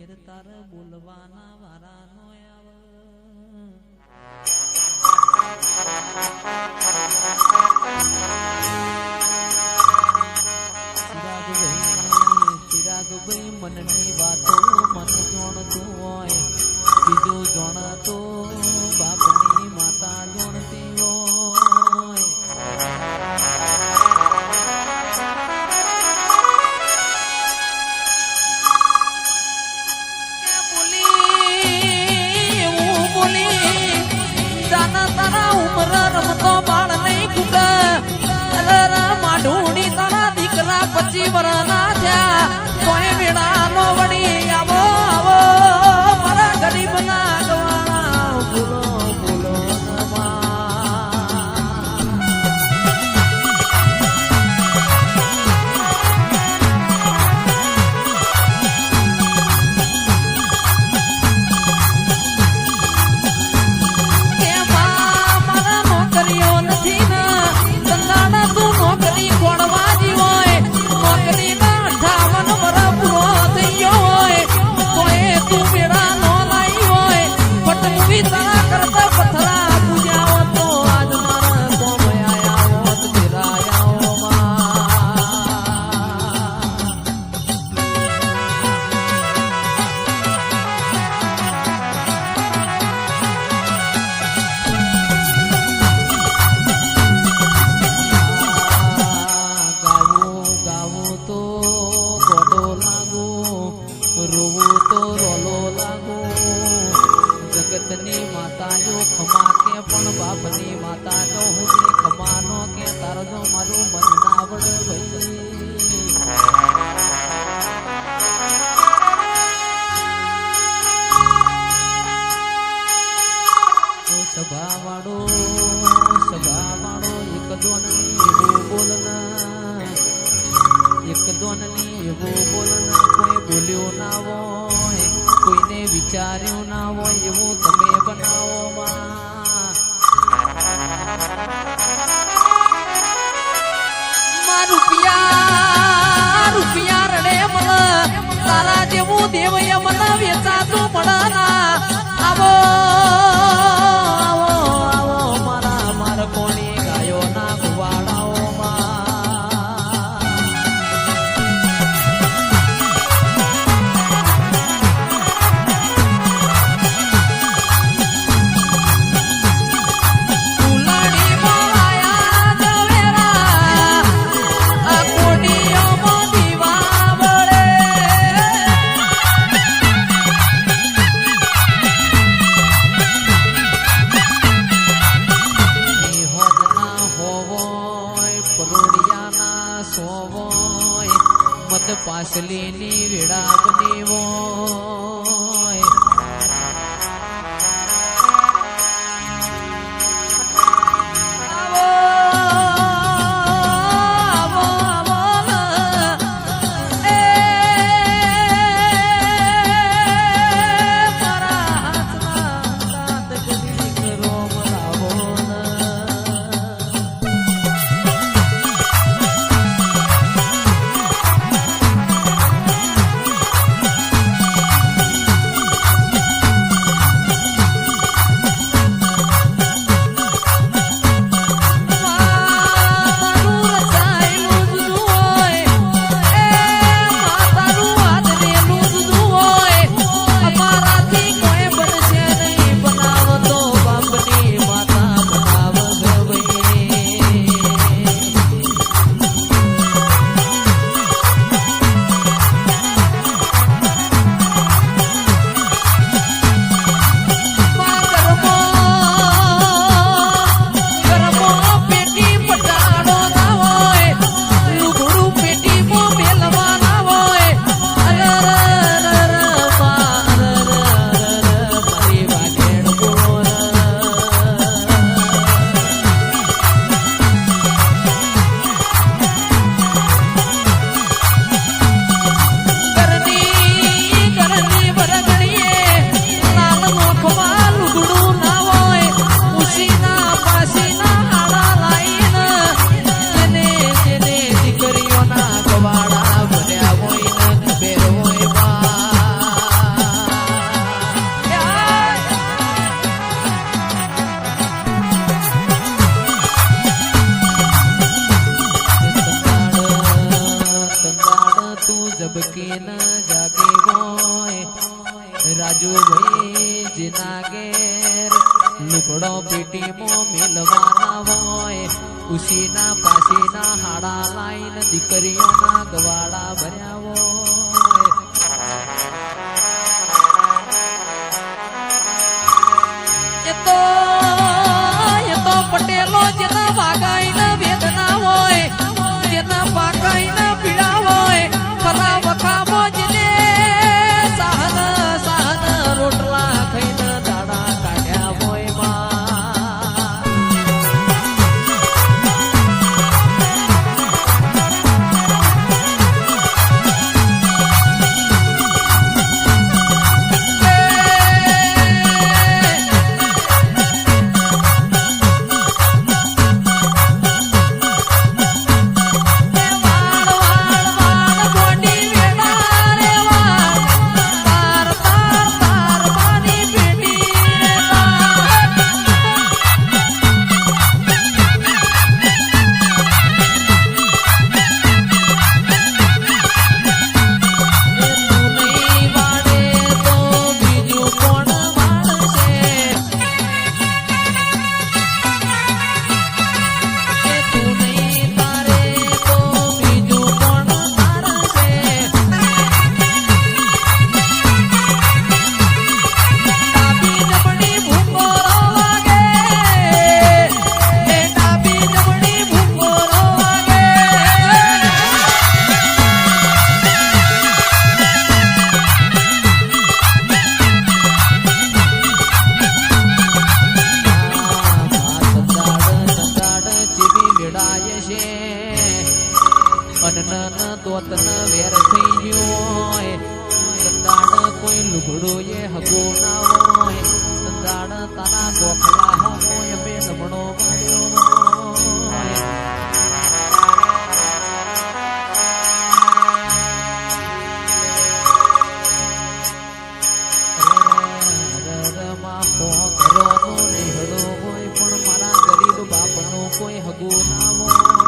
ફેર તાર બોલવાના વારા નો આવે ચિરાગભાઈ મનની વાતો મન જોણતું હોય બીજું જોણતો બાપની માતા જોણતી હોય રમતો બાળ નહીં કુકા માઢુડી તારા દીકરા 25 વર્ષના થયા કોઈ વેળા નો વળી આવો આવો મારા ગરીબ ના ગવાણા બોલો બોલો જગતની માતાઓ ખમા કે પણ બાપની માતા જો હું ખમાનો કે તારો જો મારું મન ના આવડે ભાઈ સભા વાળો એક દોનની એવું બોલના એક દોનની એવું બોલના કોઈ બોલ્યો ના હોય કોઈને વિચાર્યું ના હોય એવું તમે બનાવો માં રૂપિયા રડે મન તારા જેવું દેવ મન વેચાતું મળના આવો આવો આવો મારા કોણી ગાયો ના ગુવાડાઓ પાસલીની વેડા બની હોય તું જબકે ન જાગે હોય રાજુ ભાઈ જીના ઘેર લુગડો પેટીમાં મેલવાના હોય ઉશીના પાસીના હાડા લાઈન દીકરીઓના ગવાડા ભર્યા હોય એ તો પટેલો જેના વાગાઈના વેદના હોય જેના પાકાઈના પીડા હોય ખરા વખામાં જેને સાહન રોટલા ખાઈને દાડા કાઢ્યા હોય દોતન વેર થઈ ગયો હોય સંદાડ કોઈ લુગડો એ હગો ના હોય સંદાડ તારા ગોખલા હોય બે નમણો પણ મારા ગરીબ બાપનો કોઈ હગો ના હોય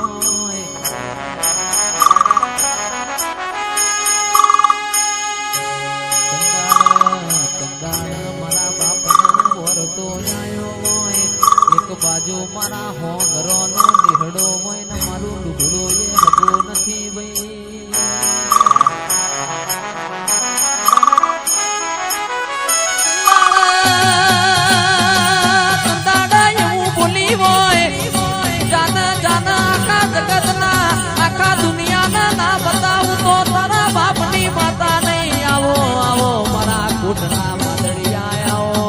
બાજુ મારા હોંગરો નો નિહડો હોય ને મારું લુગડો એ હગો નથી ભાઈ એવું બોલી હોય જાન આખા જગતના આખા દુનિયાના ના બતાવું તો તારા બાપની માતા નહીં આવો આવો મારા કુટના માદડિયા આવો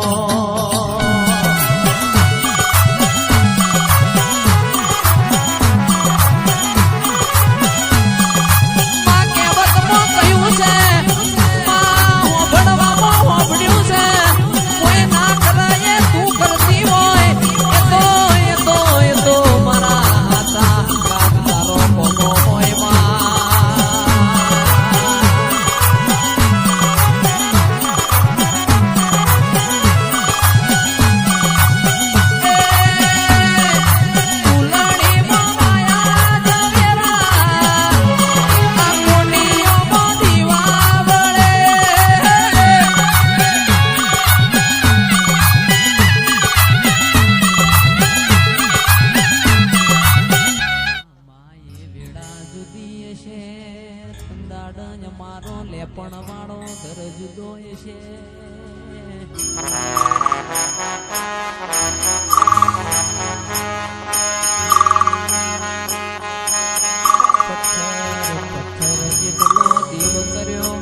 મારો લેપણ વાળો ઘર જુદો છે પથ્થર જેટલો દેવ કર્યો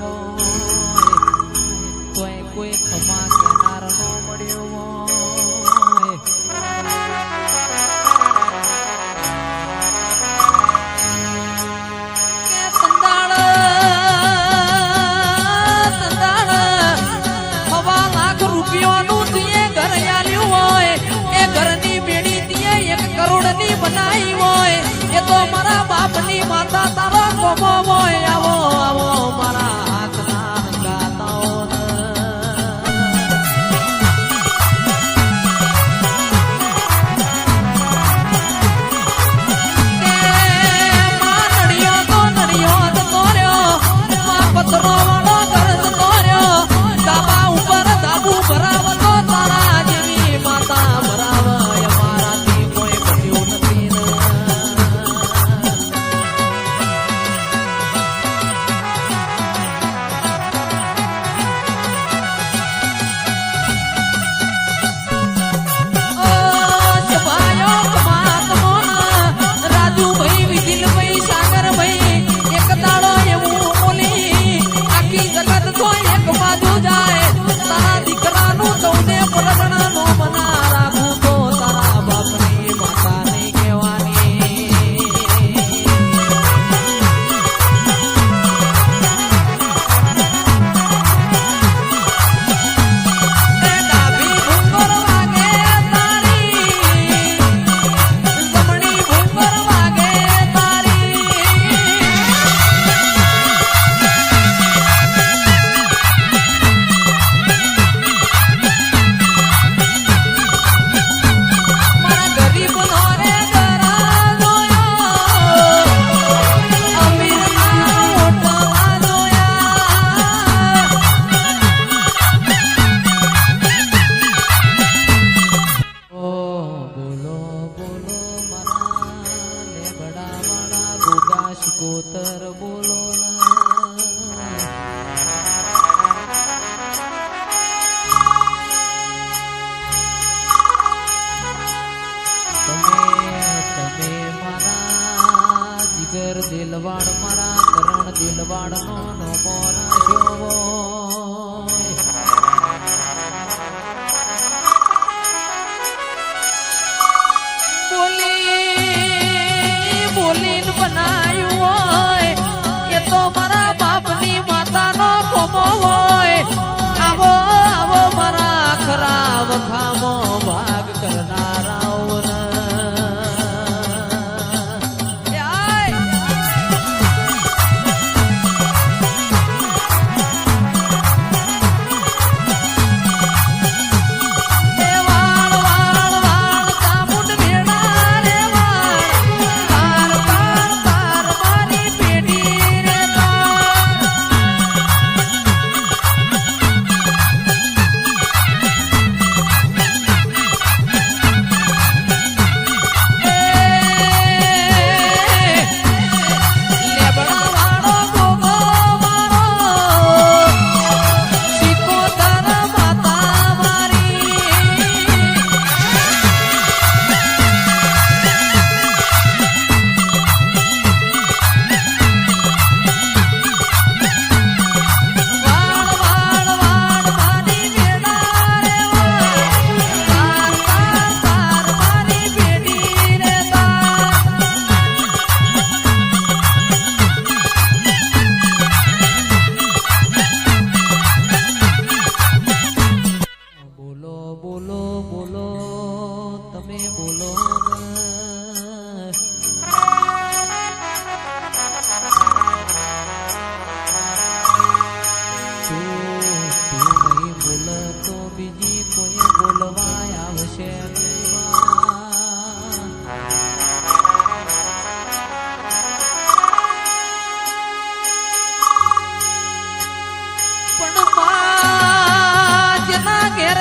હોય કોઈ ખમા કેનાર નો મળ્યો હોય રૂપિયાનું ઘર યાલ્યું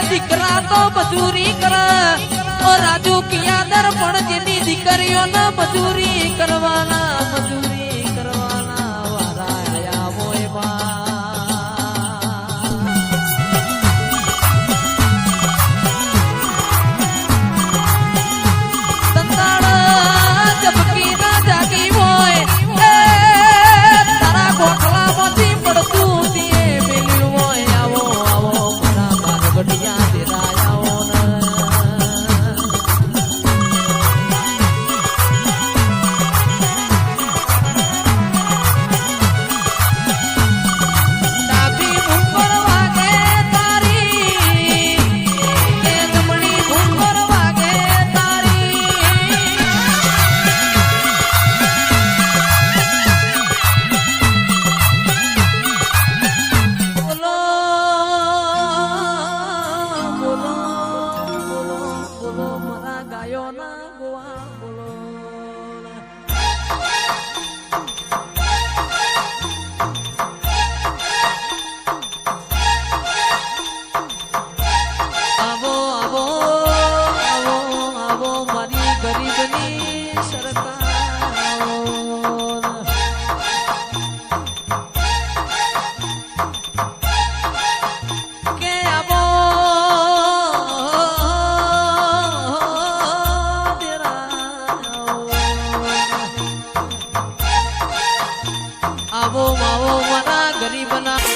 દીકરા તો મજૂરી કરે ઓ રાજુ કિયાદર પણ જેની દીકરીઓને મજૂરી કરવાના વારા આયા હોય જબકી ના જાગી હોય તારા ગોખલામાંથી પડતું દીએ મેલ્યું હોય આવો મારા મારગઢિયા દેરાયાઓ ડાબી ઉપર વાગે તારી કે જમણી ઉપર વાગે તારી બોલો મારા ગાયો ના ગોવા બોલો આવો મારી ગરીબની સરકાર કે આવો આવો મારા ગરીબના